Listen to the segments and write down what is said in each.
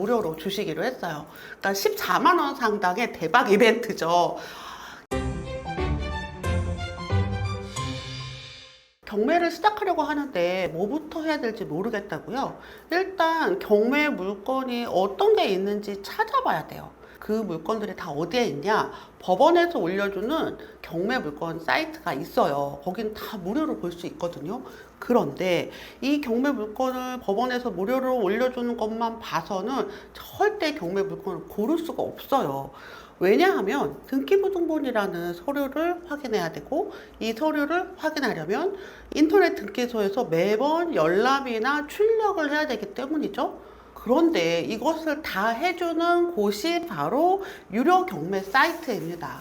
무료로 주시기로 했어요. 그러니까 14만 원 상당의 대박 이벤트죠. 경매를 시작하려고 하는데 뭐부터 해야 될지 모르겠다고요. 일단 경매 물건이 어떤 게 있는지 찾아봐야 돼요. 그 물건들이 다 어디에 있냐? 법원에서 올려주는 경매 물건 사이트가 있어요. 거긴 다 무료로 볼 수 있거든요. 그런데 이 경매 물건을 법원에서 무료로 올려주는 것만 봐서는 절대 경매 물건을 고를 수가 없어요. 왜냐하면 등기부등본이라는 서류를 확인해야 되고, 이 서류를 확인하려면 인터넷 등기소에서 매번 열람이나 출력을 해야 되기 때문이죠. 그런데 이것을 다 해주는 곳이 바로 유료 경매 사이트입니다.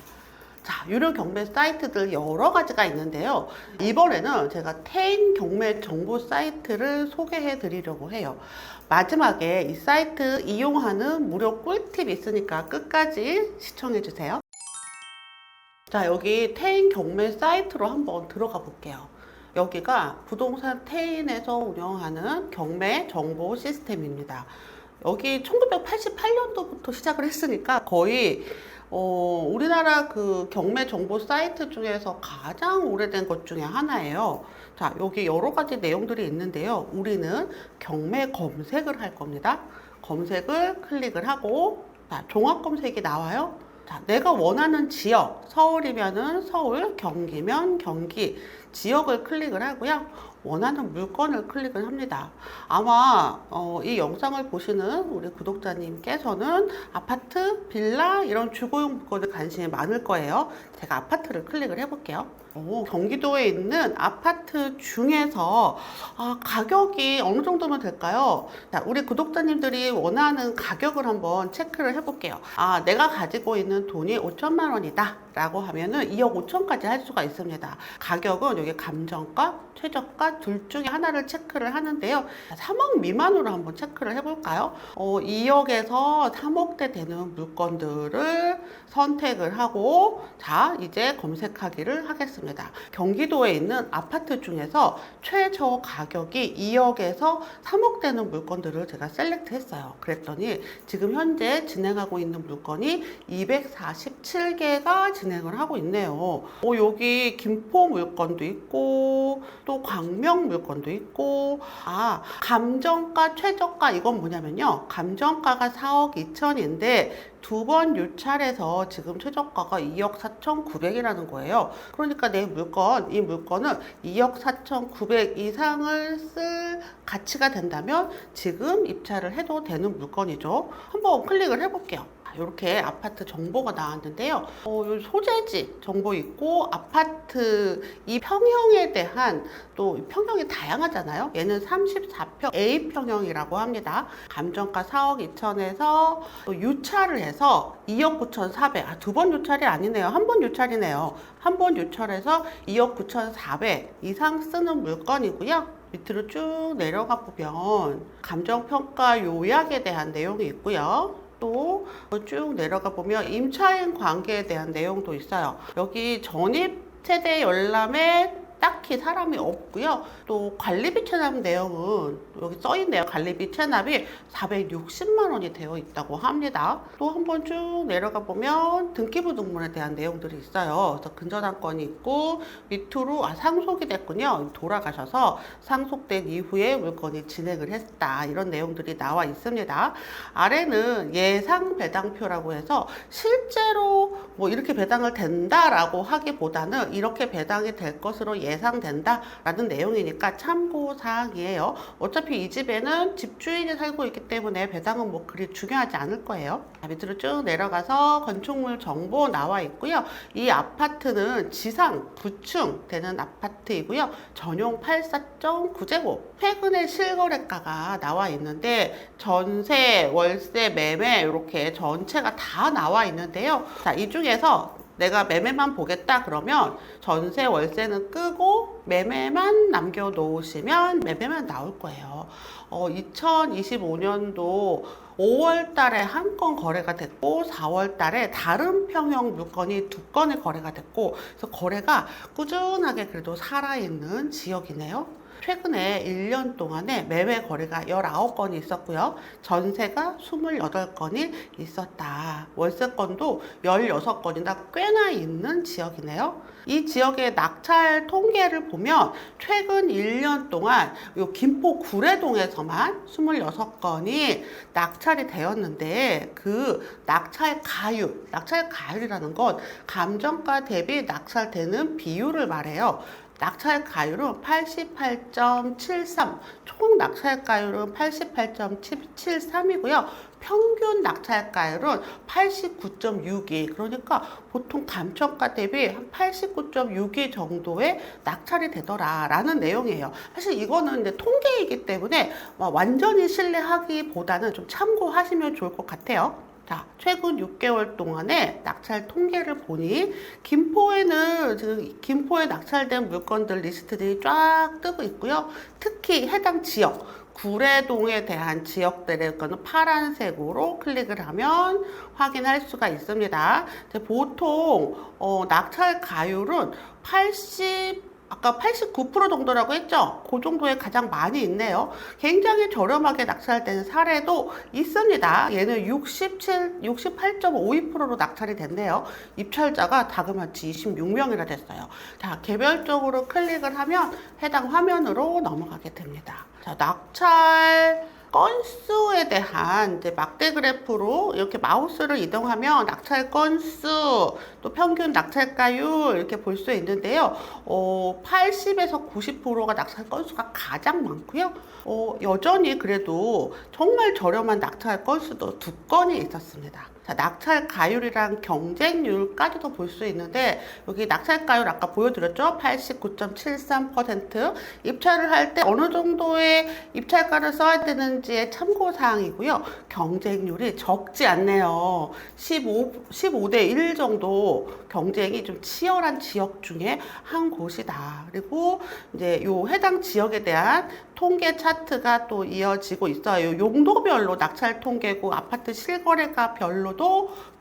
자, 유료 경매 사이트들 여러 가지가 있는데요. 이번에는 제가 태인 경매 정보 사이트를 소개해 드리려고 해요. 마지막에 이 사이트 이용하는 무료 꿀팁이 있으니까 끝까지 시청해 주세요. 자, 여기 태인 경매 사이트로 한번 들어가 볼게요. 여기가 부동산 태인에서 운영하는 경매 정보 시스템입니다. 여기 1988년도부터 시작을 했으니까 거의 우리나라 그 경매 정보 사이트 중에서 가장 오래된 것 중에 하나예요. 자, 여기 여러 가지 내용들이 있는데요. 우리는 경매 검색을 할 겁니다. 검색을 클릭을 하고, 자, 종합 검색이 나와요. 자, 내가 원하는 지역, 서울이면은 서울, 경기면 경기, 지역을 클릭을 하고요. 원하는 물건을 클릭을 합니다. 아마 이 영상을 보시는 우리 구독자님께서는 아파트, 빌라 이런 주거용 물건에 관심이 많을 거예요. 제가 아파트를 클릭을 해볼게요. 경기도에 있는 아파트 중에서 가격이 어느 정도면 될까요? 자, 우리 구독자님들이 원하는 가격을 한번 체크를 해볼게요. 내가 가지고 있는 돈이 5천만 원이다 라고 하면은 2억 5천까지 할 수가 있습니다. 가격은 여기 감정가, 최저가 둘 중에 하나를 체크를 하는데요. 3억 미만으로 한번 체크를 해볼까요? 2억에서 3억대 되는 물건들을 선택을 하고, 자, 이제 검색하기를 하겠습니다. 경기도에 있는 아파트 중에서 최저 가격이 2억에서 3억 되는 물건들을 제가 셀렉트 했어요. 그랬더니 지금 현재 진행하고 있는 물건이 247개가 진행을 하고 있네요. 여기 김포 물건도 있고, 또 광명 물건도 있고, 감정가, 최저가 이건 뭐냐면요. 감정가가 4억 2천인데 두 번 유찰해서 지금 최저가가 2억 4,900이라는 거예요. 그러니까 내 물건, 이 물건은 2억 4,900 이상을 쓸 가치가 된다면 지금 입찰을 해도 되는 물건이죠. 한번 클릭을 해볼게요. 이렇게 아파트 정보가 나왔는데요. 소재지 정보 있고, 아파트 이 평형에 대한, 또 평형이 다양하잖아요. 얘는 34평 A평형이라고 합니다. 감정가 4억 2천에서 유찰을 해서 2억 9,400. 두 번 유찰이 아니네요. 한 번 유찰이네요. 한 번 유찰해서 2억 9,400 이상 쓰는 물건이고요. 밑으로 쭉 내려가 보면 감정평가 요약에 대한 내용이 있고요. 또 쭉 내려가 보면 임차인 관계에 대한 내용도 있어요. 여기 전입 세대 열람에 딱히 사람이 없고요. 또 관리비 체납 내용은 여기 써있네요. 관리비 체납이 460만 원이 되어 있다고 합니다. 또 한번 쭉 내려가 보면 등기부등본에 대한 내용들이 있어요. 그래서 근저당권이 있고, 밑으로 상속이 됐군요. 돌아가셔서 상속된 이후에 물건이 진행을 했다, 이런 내용들이 나와 있습니다. 아래는 예상 배당표라고 해서 실제로 뭐 이렇게 배당을 된다라고 하기보다는 이렇게 배당이 될 것으로 예상된다라는 내용이니까 참고사항이에요. 어차피 이 집에는 집주인이 살고 있기 때문에 배당은 뭐 그리 중요하지 않을 거예요. 밑으로 쭉 내려가서 건축물 정보 나와 있고요. 이 아파트는 지상 9층 되는 아파트이고요. 전용 84.9제곱. 최근에 실거래가가 나와 있는데 전세, 월세, 매매 이렇게 전체가 다 나와 있는데요. 자, 이 중에서 내가 매매만 보겠다 그러면 전세 월세는 끄고 매매만 남겨 놓으시면 매매만 나올 거예요. 2025년도 5월 달에 한 건 거래가 됐고, 4월 달에 다른 평형 물건이 2건의 거래가 됐고, 그래서 거래가 꾸준하게 그래도 살아있는 지역이네요. 최근에 1년 동안에 매매 거래가 19건이 있었고요. 전세가 28건이 있었다. 월세건도 16건이나 꽤나 있는 지역이네요. 이 지역의 낙찰 통계를 보면 최근 1년 동안 요 김포 구례동에서만 26건이 낙찰이 되었는데 그 낙찰가율이라는 건 감정가 대비 낙찰되는 비율을 말해요. 낙찰가율은 88.73, 총 낙찰가율은 88.73이고요. 평균 낙찰가율은 89.62, 그러니까 보통 감정가 대비 한 89.62 정도의 낙찰이 되더라라는 내용이에요. 사실 이거는 이제 통계이기 때문에 완전히 신뢰하기보다는 좀 참고하시면 좋을 것 같아요. 자, 최근 6개월 동안의 낙찰 통계를 보니 김포에 낙찰된 물건들 리스트들이 쫙 뜨고 있고요. 특히 해당 지역, 구례동에 대한 지역들의 거는 파란색으로 클릭을 하면 확인할 수가 있습니다. 보통 낙찰 가율은 아까 89% 정도라고 했죠? 그 정도에 가장 많이 있네요. 굉장히 저렴하게 낙찰된 사례도 있습니다. 얘는 68.52%로 낙찰이 됐네요. 입찰자가 다금마치 26명이나 됐어요. 자, 개별적으로 클릭을 하면 해당 화면으로 넘어가게 됩니다. 자, 낙찰 건수에 대한 이제 막대 그래프로 이렇게 마우스를 이동하면 낙찰 건수, 또 평균 낙찰가율 이렇게 볼 수 있는데요. 80에서 90%가 낙찰 건수가 가장 많고요. 여전히 그래도 정말 저렴한 낙찰 건수도 2건이 있었습니다. 자, 낙찰가율이랑 경쟁률까지도 볼 수 있는데 여기 낙찰가율 아까 보여드렸죠? 89.73%. 입찰을 할 때 어느 정도의 입찰가를 써야 되는지의 참고사항이고요. 경쟁률이 적지 않네요. 15대 1 정도 경쟁이 좀 치열한 지역 중에 한 곳이다. 그리고 이제 요 해당 지역에 대한 통계 차트가 또 이어지고 있어요. 용도별로 낙찰 통계고 아파트 실거래가 별로도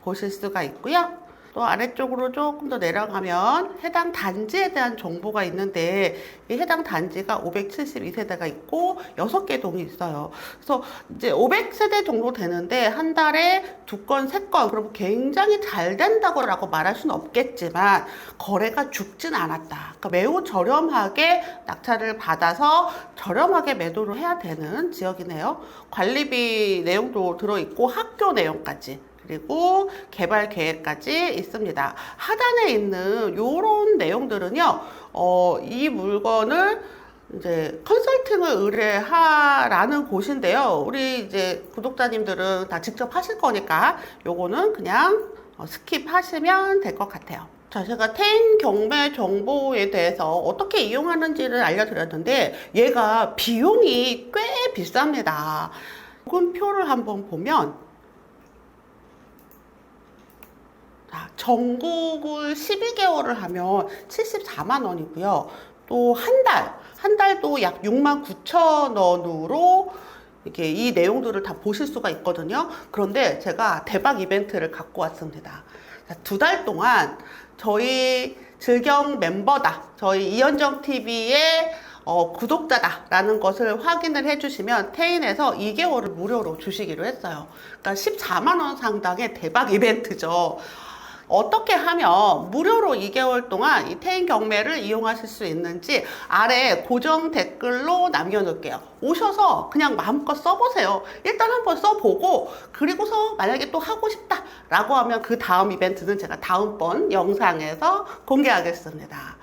보실 수가 있고요. 또 아래쪽으로 조금 더 내려가면 해당 단지에 대한 정보가 있는데 이 해당 단지가 572세대가 있고 6개 동이 있어요. 그래서 이제 500세대 정도 되는데 한 달에 2건, 3건, 그럼 굉장히 잘 된다고 말할 수는 없겠지만 거래가 죽진 않았다. 그러니까 매우 저렴하게 낙찰을 받아서 저렴하게 매도를 해야 되는 지역이네요. 관리비 내용도 들어있고 학교 내용까지. 그리고 개발 계획까지 있습니다. 하단에 있는 요런 내용들은요, 이 물건을 이제 컨설팅을 의뢰하라는 곳인데요. 우리 이제 구독자님들은 다 직접 하실 거니까 요거는 그냥 스킵하시면 될 것 같아요. 자, 제가 태인 경매 정보에 대해서 어떻게 이용하는지를 알려드렸는데 얘가 비용이 꽤 비쌉니다. 요금표를 한번 보면 전국을 12개월을 하면 74만 원이고요. 또 한 달도 약 6만 9천 원으로 이렇게 이 내용들을 다 보실 수가 있거든요. 그런데 제가 대박 이벤트를 갖고 왔습니다. 2달 동안 저희 즐경 멤버다, 저희 이현정 TV의 구독자다라는 것을 확인을 해주시면 태인에서 2개월을 무료로 주시기로 했어요. 그러니까 14만 원 상당의 대박 이벤트죠. 어떻게 하면 무료로 2개월 동안 이 태인 경매를 이용하실 수 있는지 아래 고정 댓글로 남겨놓을게요. 오셔서 그냥 마음껏 써보세요. 일단 한번 써보고 그리고서 만약에 또 하고 싶다라고 하면 그 다음 이벤트는 제가 다음번 영상에서 공개하겠습니다.